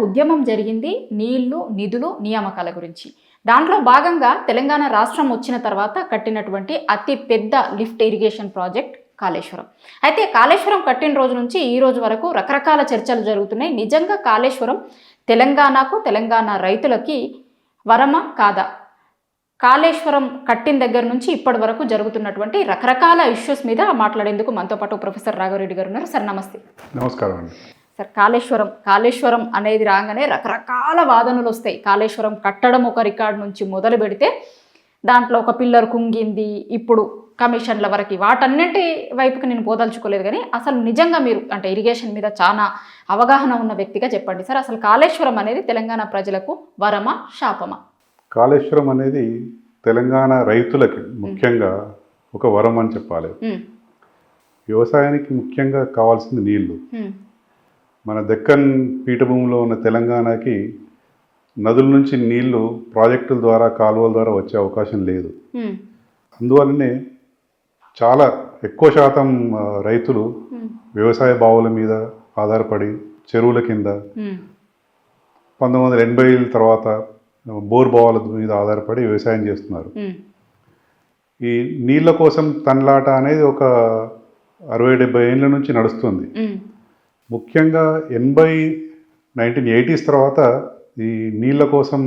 ఉద్యమం జరిగింది నీళ్లు, నిధులు, నియామకాల గురించి. దాంట్లో భాగంగా తెలంగాణ రాష్ట్రం వచ్చిన తర్వాత కట్టినటువంటి అతి పెద్ద లిఫ్ట్ ఇరిగేషన్ ప్రాజెక్ట్ కాళేశ్వరం. అయితే కాళేశ్వరం కట్టిన రోజు నుంచి ఈ రోజు వరకు రకరకాల చర్చలు జరుగుతున్నాయి. నిజంగా కాళేశ్వరం తెలంగాణకు, తెలంగాణ రైతులకి వరమా కాదా? కాళేశ్వరం కట్టిన దగ్గర నుంచి ఇప్పటి వరకు జరుగుతున్నటువంటి రకరకాల ఇష్యూస్ మీద మాట్లాడేందుకు మనతో పాటు ప్రొఫెసర్ రాఘవరెడ్డి గారు ఉన్నారు. సార్ నమస్తే. నమస్కారం అండి. సార్, కాళేశ్వరం అనేది రాగానే రకరకాల వాదనలు వస్తాయి. కాళేశ్వరం కట్టడం ఒక రికార్డు నుంచి మొదలు పెడితే దాంట్లో ఒక పిల్లర్ కుంగింది, ఇప్పుడు కమిషన్ల వరకు, వాటన్నింటి వైపుకి నేను పోదలుచుకోలేదు. కానీ అసలు నిజంగా మీరు అంటే ఇరిగేషన్ మీద చాలా అవగాహన ఉన్న వ్యక్తిగా చెప్పండి సార్, అసలు కాళేశ్వరం అనేది తెలంగాణ ప్రజలకు వరమా శాపమా? కాళేశ్వరం అనేది తెలంగాణ రైతులకి ముఖ్యంగా ఒక వరం అని చెప్పాలి. వ్యవసాయానికి ముఖ్యంగా కావాల్సింది నీళ్లు. మన దక్కన్ పీఠభూమిలో ఉన్న తెలంగాణకి నదుల నుంచి నీళ్లు ప్రాజెక్టుల ద్వారా, కాలువల ద్వారా వచ్చే అవకాశం లేదు. అందువల్లనే చాలా ఎక్కువ శాతం రైతులు వ్యవసాయ బావుల మీద ఆధారపడి చెరువుల కింద 1980 తర్వాత బోర్ బావుల మీద ఆధారపడి వ్యవసాయం చేస్తున్నారు. ఈ నీళ్ల కోసం తన్లాట అనేది ఒక 60-70 ఏళ్ళ నుంచి నడుస్తుంది. ముఖ్యంగా 1980s తర్వాత ఈ నీళ్ల కోసం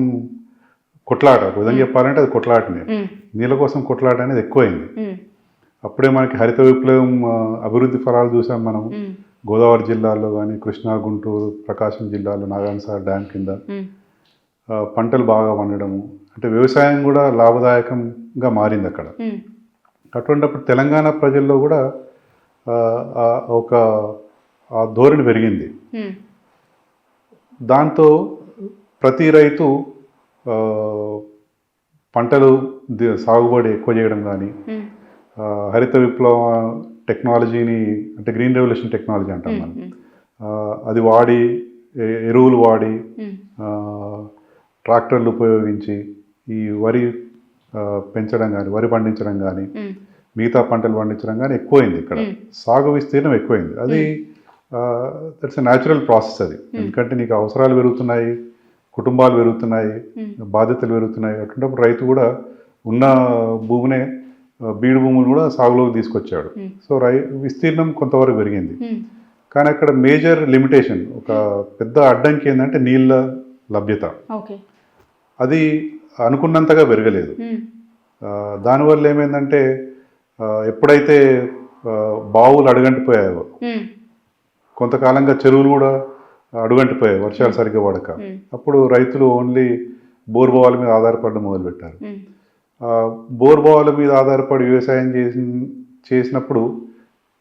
కొట్లాట, ఒక విధంగా చెప్పాలంటే అది కొట్లాటనే. నీళ్ళ కోసం కొట్లాట అనేది ఎక్కువైంది. అప్పుడే మనకి హరిత విప్లవం అభివృద్ధి ఫలాలు చూసాం మనం. గోదావరి జిల్లాలో కానీ, కృష్ణా, గుంటూరు, ప్రకాశం జిల్లాలో నాగార్జున డ్యామ్ కింద పంటలు బాగా పండడము, అంటే వ్యవసాయం కూడా లాభదాయకంగా మారింది అక్కడ. అటువంటిప్పుడు తెలంగాణ ప్రజల్లో కూడా ఒక ధోరణి పెరిగింది. దాంతో ప్రతి రైతు పంటలు సాగుబడి ఎక్కువ చేయడం కానీ, హరిత విప్లవ టెక్నాలజీని, అంటే గ్రీన్ రెవల్యూషన్ టెక్నాలజీ అంటాం మనం, అది వాడి, ఎరువులు వాడి, ట్రాక్టర్లు ఉపయోగించి ఈ వరి పెంచడం కానీ, వరి పండించడం కానీ, మిగతా పంటలు పండించడం కానీ ఎక్కువైంది. ఇక్కడ సాగు విస్తీర్ణం ఎక్కువైంది. అది దట్స్ ఎ న్యాచురల్ ప్రాసెస్ అది. ఎందుకంటే నీకు అవసరాలు పెరుగుతున్నాయి, కుటుంబాలు పెరుగుతున్నాయి, బాధ్యతలు పెరుగుతున్నాయి. అటువంటిప్పుడు రైతు కూడా ఉన్న భూమినే, బీడు భూములు కూడా సాగులోకి తీసుకొచ్చాడు. సో విస్తీర్ణం కొంతవరకు పెరిగింది. కానీ అక్కడ మేజర్ లిమిటేషన్, ఒక పెద్ద అడ్డంకి ఏంటంటే నీళ్ళ లభ్యత. అది అనుకున్నంతగా పెరగలేదు. దానివల్ల ఏమైందంటే ఎప్పుడైతే బావులు అడుగంటిపోయాయో, కొంతకాలంగా చెరువులు కూడా అడుగంటిపోయాయి వర్షాలు సరిగ్గా పడక. అప్పుడు రైతులు ఓన్లీ బోర్ బావుల మీద ఆధారపడడం మొదలుపెట్టారు. బోర్ బావుల మీద ఆధారపడి వ్యవసాయం చేసినప్పుడు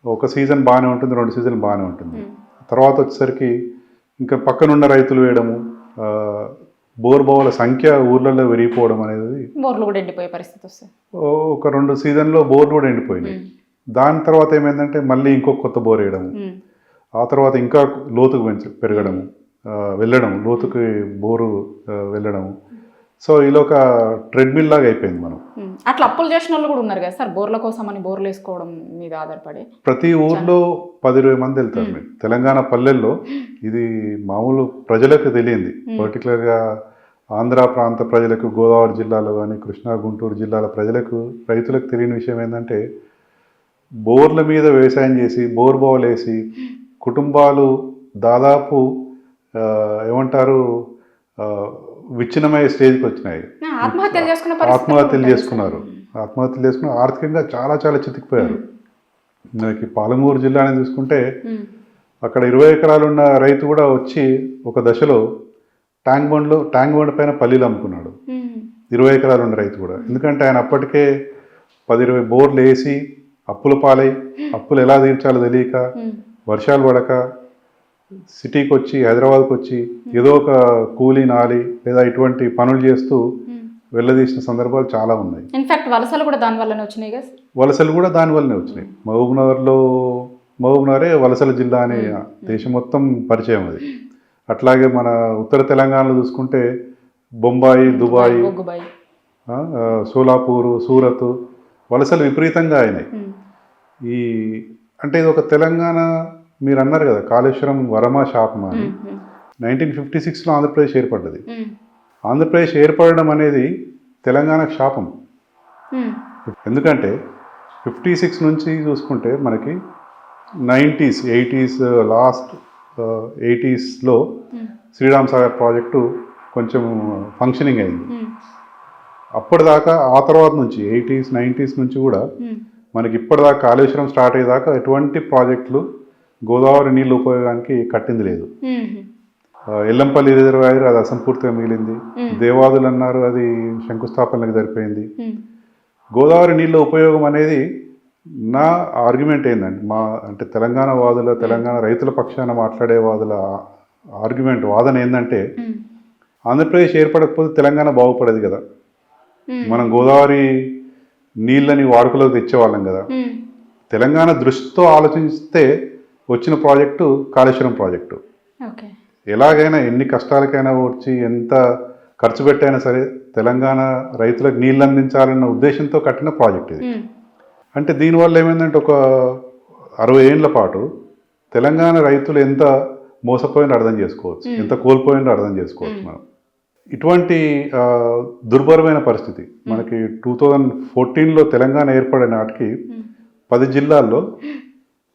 ఒక సీజన్ బాగానే ఉంటుంది, 2 సీజన్లు బాగానే ఉంటుంది. తర్వాత వచ్చేసరికి ఇంకా పక్కనున్న రైతులు వేయడము, బోర్ బావుల సంఖ్య ఊర్లలో పెరిగిపోవడం అనేది, బోర్లు కూడా ఎండిపోయే పరిస్థితి వస్తుంది. ఒక 2 సీజన్లో బోర్లు కూడా ఎండిపోయినాయి. దాని తర్వాత ఏమైందంటే మళ్ళీ ఇంకొక కొత్త బోర్ వేయడము, ఆ తర్వాత ఇంకా లోతుకు పెరగడము, వెళ్ళడము, లోతుకి బోరు వెళ్ళడము. సో ఇలా ఒక ట్రెడ్మిల్ లాగా అయిపోయింది మనం. అట్లా అప్పులు చేసిన వాళ్ళు కూడా ఉన్నారు కదా సార్, బోర్ల కోసం అని బోర్లు వేసుకోవడం మీద ఆధారపడి. ప్రతి ఊర్లో 10-20 మంది వెళ్తారు. మీరు తెలంగాణ పల్లెల్లో ఇది మామూలు ప్రజలకు తెలియంది. పర్టికులర్గా ఆంధ్ర ప్రాంత ప్రజలకు, గోదావరి జిల్లాలో కానీ, కృష్ణా, గుంటూరు జిల్లాల ప్రజలకు, రైతులకు తెలియని విషయం ఏంటంటే, బోర్ల మీద వ్యవసాయం చేసి, బోర్ బావులు వేసి కుటుంబాలు దాదాపు ఏమంటారు, విచ్ఛిన్నమయ్యే స్టేజ్కి వచ్చినాయి. ఆత్మహత్యలు చేసుకున్నారు. ఆత్మహత్యలు చేసుకుని ఆర్థికంగా చాలా చాలా చితికిపోయారు. మనకి పాలమూరు జిల్లాని చూసుకుంటే అక్కడ 20 ఎకరాలు ఉన్న రైతు కూడా వచ్చి ఒక దశలో ట్యాంక్ బండ్ పైన పల్లీలు అమ్ముకున్నాడు. 20 ఎకరాలు ఉన్న రైతు కూడా. ఎందుకంటే ఆయన అప్పటికే 10-20 బోర్లు వేసి అప్పుల పాలై, అప్పులు ఎలా తీర్చాలో తెలియక, వర్షాలు పడక సిటీకి వచ్చి, హైదరాబాద్కి వచ్చి ఏదో ఒక కూలీ నాలి లేదా ఇటువంటి పనులు చేస్తూ వెళ్ళదీసిన సందర్భాలు చాలా ఉన్నాయి. ఇన్ఫాక్ట్ వలసలు కూడా దానివల్లనే వచ్చినాయి కదా. వలసలు కూడా దానివల్లనే వచ్చినాయి. మహబూబ్నగరే వలసల జిల్లా అనే దేశం మొత్తం పరిచయం అది. అట్లాగే మన ఉత్తర తెలంగాణలో చూసుకుంటే బొంబాయి, దుబాయ్, సోలాపూరు, సూరత్ వలసలు విపరీతంగా అయినాయి. అంటే ఇది ఒక తెలంగాణ, మీరు అన్నారు కదా కాళేశ్వరం వరమా శాపమా అని. 1956లో ఆంధ్రప్రదేశ్ ఏర్పడ్డది. ఆంధ్రప్రదేశ్ ఏర్పడడం అనేది తెలంగాణకు శాపం. ఎందుకంటే 56 నుంచి చూసుకుంటే మనకి 90s 80s లాస్ట్ 80sలో శ్రీరామ్ సాగర్ ప్రాజెక్టు కొంచెం ఫంక్షనింగ్ అయింది. అప్పటిదాకా ఆ తర్వాత నుంచి 80s 90s నుంచి కూడా మనకి ఇప్పటిదాకా కాళేశ్వరం స్టార్ట్ అయ్యేదాకా ఎటువంటి ప్రాజెక్టులు గోదావరి నీళ్ళు ఉపయోగానికి కట్టింది లేదు. ఎల్లంపల్లి రిజర్వాయర్ అది అసంపూర్తిగా మిగిలింది. దేవాదులు అన్నారు, అది శంకుస్థాపనలకు సరిపోయింది. గోదావరి నీళ్ళ ఉపయోగం అనేది నా ఆర్గ్యుమెంట్ ఏందండి, అంటే తెలంగాణ వాదుల, తెలంగాణ రైతుల పక్షాన మాట్లాడే వాదుల వాదన ఏంటంటే ఆంధ్రప్రదేశ్ ఏర్పడకపోతే తెలంగాణ బాగుపడేది కదా, మనం గోదావరి నీళ్ళని వాడుకలోకి తెచ్చేవాళ్ళం కదా. తెలంగాణ దృష్టితో ఆలోచిస్తే వచ్చిన ప్రాజెక్టు కాళేశ్వరం ప్రాజెక్టు. ఎలాగైనా ఎన్ని కష్టాలకైనా వచ్చి ఎంత ఖర్చు పెట్టైనా సరే తెలంగాణ రైతులకు నీళ్ళు అందించాలన్న ఉద్దేశంతో కట్టిన ప్రాజెక్ట్ ఇది. అంటే దీనివల్ల ఏమైందంటే ఒక 60 ఏళ్ల పాటు తెలంగాణ రైతులు ఎంత మోసపోయినా అర్థం చేసుకోవచ్చు, ఎంత కోల్పోయినా అర్థం చేసుకోవచ్చు మనం. ఇటువంటి దుర్భరమైన పరిస్థితి మనకి 2014లో తెలంగాణ ఏర్పడే నాటికి 10 జిల్లాల్లో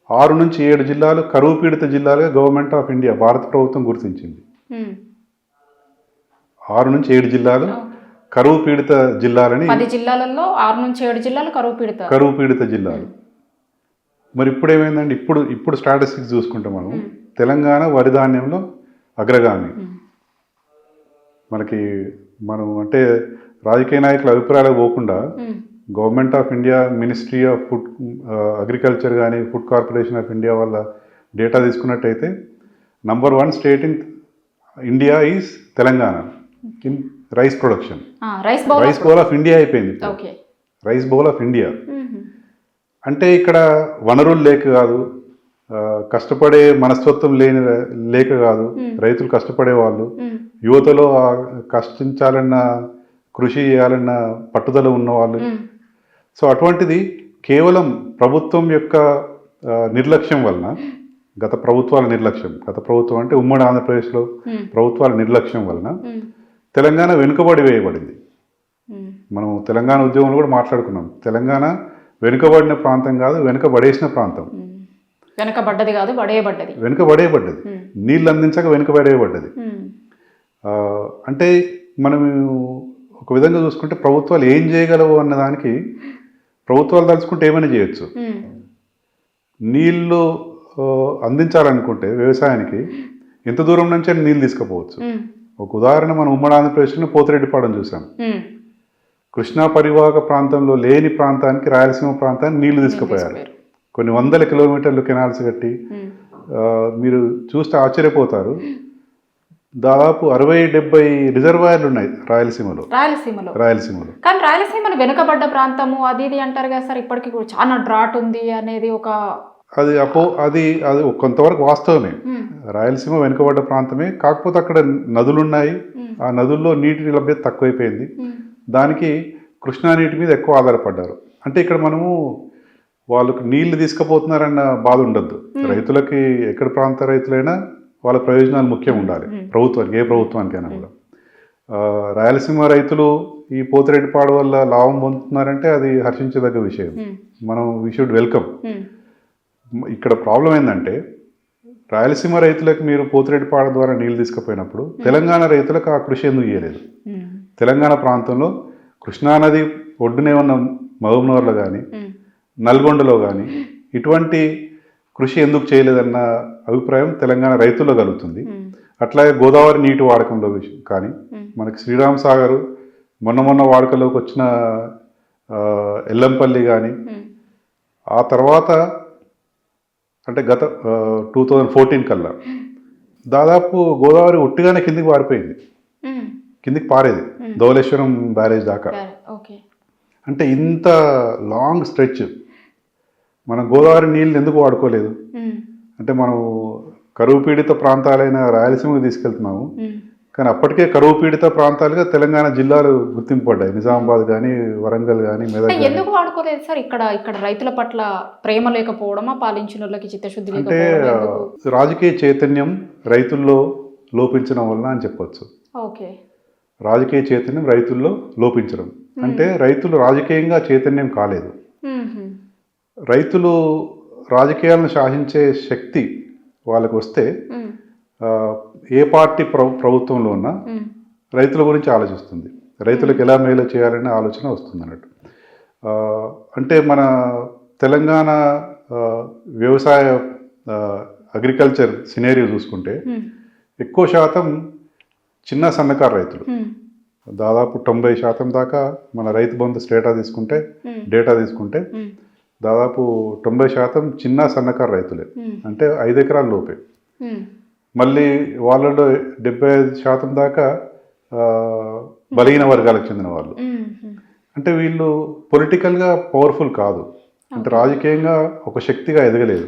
6 నుంచి 7 జిల్లాలు కరువు పీడిత జిల్లాలుగా గవర్నమెంట్ ఆఫ్ ఇండియా భారత ప్రభుత్వం గుర్తించింది. 6 నుంచి 7 జిల్లాలు కరువు పీడిత జిల్లాలని. 10 జిల్లాలలో 6 నుంచి 7 జిల్లాలు కరువు పీడిత జిల్లాలు. మరి ఇప్పుడు ఏమైందండి, ఇప్పుడు స్టాటిస్టిక్స్ చూసుకుంటే మనం తెలంగాణ వరి ధాన్యంలో అగ్రగామి. మనం అంటే రాజకీయ నాయకుల అభిప్రాయాలకు పోకుండా government of India, ministry of food agriculture కానీ ఫుడ్ కార్పొరేషన్ ఆఫ్ ఇండియా వాళ్ళ డేటా తీసుకున్నట్టయితే number 1 state in India is Telangana in rice production. Rice bowl of India అయిపోయింది. రైస్ బౌల్ ఆఫ్ ఇండియా అంటే ఇక్కడ వనరులు లేక కాదు, కష్టపడే మనస్తత్వం లేక కాదు, రైతులు కష్టపడే వాళ్ళు, యువతలో కష్టించాలన్న, కృషి చేయాలన్న పట్టుదల ఉన్నవాళ్ళు. సో అటువంటిది కేవలం ప్రభుత్వం యొక్క నిర్లక్ష్యం వలన, గత ప్రభుత్వం అంటే ఉమ్మడి ఆంధ్రప్రదేశ్లో ప్రభుత్వాల నిర్లక్ష్యం వలన తెలంగాణ వెనుకబడి వేయబడింది. మనం తెలంగాణ ఉద్యమంలో కూడా మాట్లాడుకున్నాం, తెలంగాణ వెనుకబడిన ప్రాంతం కాదు, వెనుకబడేసిన ప్రాంతం. వెనుకబడేయబడ్డది, నీళ్ళు అందించక వెనుకబడేయబడ్డది. అంటే మనం ఒక విధంగా చూసుకుంటే ప్రభుత్వాలు ఏం చేయగలవు అన్నదానికి, ప్రభుత్వాలు తలుచుకుంటే ఏమైనా చేయొచ్చు. నీళ్లు అందించాలనుకుంటే వ్యవసాయానికి ఎంత దూరం నుంచే నీళ్ళు తీసుకుపోవచ్చు. ఒక ఉదాహరణ, మనం ఉమ్మడి ఆంధ్రప్రదేశ్లో పోతిరెడ్డిపాడెం చూసాం. కృష్ణా పరివాహక ప్రాంతంలో లేని ప్రాంతానికి, రాయలసీమ ప్రాంతానికి నీళ్లు తీసుకుపోయారు. కొన్ని వందల కిలోమీటర్లు కెనాల్స్ కట్టి, మీరు చూస్తే ఆశ్చర్యపోతారు, దాదాపు 60-70 రిజర్వాయర్లు ఉన్నాయి రాయలసీమలో. కానీ రాయలసీమలో వెనుకబడ్డ ప్రాంతము అది ఇది అంటారు కదా సార్, ఇప్పటికీ కూడా చాలా డ్రాట్ ఉంది అనేది ఒక అది కొంతవరకు వాస్తవమే. రాయలసీమ వెనుకబడ్డ ప్రాంతమే, కాకపోతే అక్కడ నదులు ఉన్నాయి, ఆ నదుల్లో నీటి లభ్యత తక్కువైపోయింది. దానికి కృష్ణా నీటి మీద ఎక్కువ ఆధారపడ్డారు. అంటే ఇక్కడ మనము వాళ్ళకు నీళ్లు తీసుకుపోతున్నారన్న బాధ ఉండద్దు. రైతులకి, ఎక్కడ ప్రాంత రైతులైనా వాళ్ళ ప్రయోజనాలు ముఖ్యం ఉండాలి ప్రభుత్వానికి, ఏ ప్రభుత్వానికైనా కూడా. రాయలసీమ రైతులు ఈ పోతిరెడ్డిపాడు వల్ల లాభం పొందుతున్నారంటే అది హర్షించదగ్గ విషయం. We should welcome. ఇక్కడ ప్రాబ్లం ఏంటంటే, రాయలసీమ రైతులకు మీరు పోతిరెడ్డిపాడు ద్వారా నీళ్లు తీసుకుపోయినప్పుడు తెలంగాణ రైతులకు ఆ కృషి ఎందుకు చేయలేదు? తెలంగాణ ప్రాంతంలో కృష్ణానది ఒడ్డునే ఉన్న మహబూబ్నగర్లో కానీ, నల్గొండలో కానీ ఇటువంటి కృషి ఎందుకు చేయలేదన్న అభిప్రాయం తెలంగాణ రైతుల్లో కలుగుతుంది. అట్లాగే గోదావరి నీటి వాడకంలో కానీ, మనకి శ్రీరామ్ సాగర్ మొన్న వాడుకలోకి వచ్చిన ఎల్లంపల్లి కానీ, ఆ తర్వాత అంటే గత 2014 కల్లా దాదాపు గోదావరి ఒట్టిగానే కిందికి పారిపోయింది, కిందికి పారేది ధవళేశ్వరం బ్యారేజ్ దాకా. అంటే ఇంత లాంగ్ స్ట్రెచ్ మనం గోదావరి నీళ్ళు ఎందుకు వాడుకోలేదు? అంటే మనం కరువు పీడిత ప్రాంతాలైన రాయలసీమకు తీసుకెళ్తున్నాము, కానీ అప్పటికే కరువు పీడిత ప్రాంతాలుగా తెలంగాణ జిల్లాలు గుర్తింపబడ్డాయి. నిజామాబాద్ కానీ, వరంగల్ కానీ, మెదక్. ఎందుకు వాడుకోలేదు సార్? ఇక్కడ రైతుల పట్ల ప్రేమ లేకపోవడమా, పాలించిన వాళ్ళకి చిత్తశుద్ధి అంటే రాజకీయ చైతన్యం రైతుల్లో లోపించడం వలన అని చెప్పొచ్చు. ఓకే. రాజకీయ చైతన్యం రైతుల్లో లోపించడం అంటే రైతులు రాజకీయంగా చైతన్యం కాలేదు. రైతులు రాజకీయాలను శాసించే శక్తి వాళ్ళకు వస్తే ఏ పార్టీ ప్రభుత్వంలో ఉన్నా రైతుల గురించి ఆలోచిస్తుంది, రైతులకు ఎలా మేలు చేయాలనే ఆలోచన వస్తుంది అన్నట్టు. అంటే మన తెలంగాణ వ్యవసాయ అగ్రికల్చర్ సినేరియో చూసుకుంటే ఎక్కువ శాతం చిన్న సన్నకారు రైతులు, దాదాపు 90% దాకా మన రైతు బంధు డేటా తీసుకుంటే దాదాపు 90% చిన్న సన్నకారు రైతులే, అంటే 5 ఎకరాల లోపే. మళ్ళీ వాళ్ళలో 75% దాకా బలహీన వర్గాలకు చెందిన వాళ్ళు. అంటే వీళ్ళు పొలిటికల్గా పవర్ఫుల్ కాదు, అంటే రాజకీయంగా ఒక శక్తిగా ఎదగలేదు.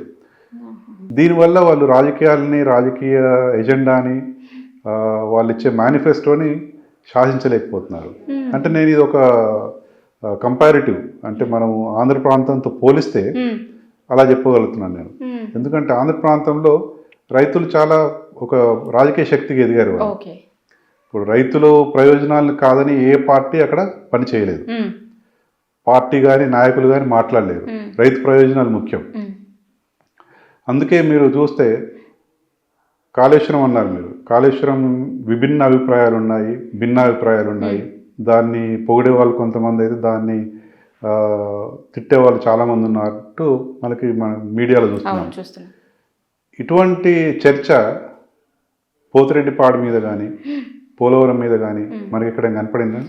దీనివల్ల వాళ్ళు రాజకీయ ఎజెండాని వాళ్ళు ఇచ్చే మేనిఫెస్టోని శాసించలేకపోతున్నారు. అంటే నేను ఇది ఒక కంపారిటివ్, అంటే మనం ఆంధ్ర ప్రాంతంతో పోలిస్తే అలా చెప్పగలుగుతున్నాను నేను. ఎందుకంటే ఆంధ్ర ప్రాంతంలో రైతులు చాలా ఒక రాజకీయ శక్తికి ఎదిగారు వాళ్ళు. ఇప్పుడు రైతులు ప్రయోజనాలను కాదని ఏ పార్టీ అక్కడ పని చేయలేదు, పార్టీ కానీ నాయకులు కానీ మాట్లాడలేరు. రైతు ప్రయోజనాలు ముఖ్యం. అందుకే మీరు చూస్తే కాళేశ్వరం అన్నారు మీరు, కాళేశ్వరం భిన్న అభిప్రాయాలు ఉన్నాయి. దాన్ని పొగిడే వాళ్ళు కొంతమంది అయితే దాన్ని తిట్టే వాళ్ళు చాలామంది ఉన్నట్టు మనకి మన మీడియాలో చూస్తున్నాం. ఇటువంటి చర్చ పోతిరెడ్డిపాడు మీద కానీ పోలవరం మీద కానీ మనకి ఇక్కడ కనపడిందా?